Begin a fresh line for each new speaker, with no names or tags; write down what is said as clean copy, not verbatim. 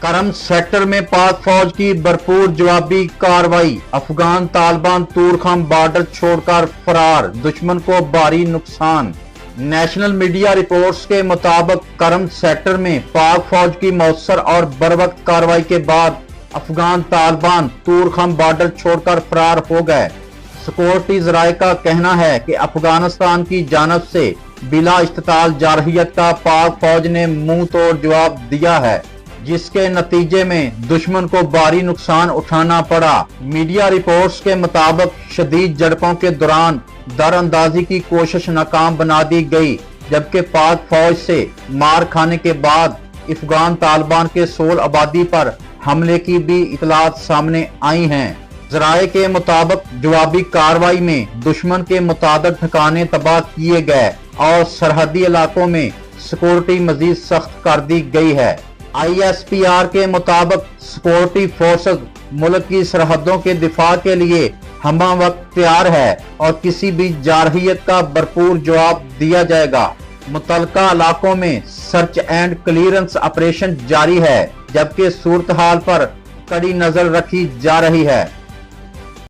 करम सेक्टर में पाक फौज की भरपूर जवाबी कार्रवाई। अफगान तालिबान तूरखाम बॉर्डर छोड़कर फरार, दुश्मन को भारी नुकसान। नेशनल मीडिया रिपोर्ट्स के मुताबिक करम सेक्टर में पाक फौज की मौसर और बरवक्त कार्रवाई के बाद अफगान तालिबान तूरखाम बॉर्डर छोड़कर फरार हो गए। सिक्योरिटी जराये का कहना है कि अफगानिस्तान की जानब से बिला इस्ताल जारहियत का पाक फौज ने मुंह तोड़ जवाब दिया है, जिसके नतीजे में दुश्मन को भारी नुकसान उठाना पड़ा। मीडिया रिपोर्ट्स के मुताबिक शदीद झड़पों के दौरान दरअंदाजी की कोशिश नाकाम बना दी गई, जबकि पाक फौज से मार खाने के बाद अफगान तालिबान के 16 आबादी पर हमले की भी इतलात सामने आई हैं। जराये के मुताबिक जवाबी कार्रवाई में दुश्मन के मुताबिक ठिकाने तबाह किए गए और सरहदी इलाकों में सिक्योरिटी मजीद सख्त कर दी गई है। ISPR के मुताबिक सिक्योरिटी फोर्सेस मुल्क की सरहदों के दिफा के लिए हमा वक्त तैयार है और किसी भी जारहियत का भरपूर जवाब दिया जाएगा। मुतलका इलाकों में सर्च एंड क्लियरेंस ऑपरेशन जारी है, जबकि सूरत हाल पर कड़ी नजर रखी जा रही है।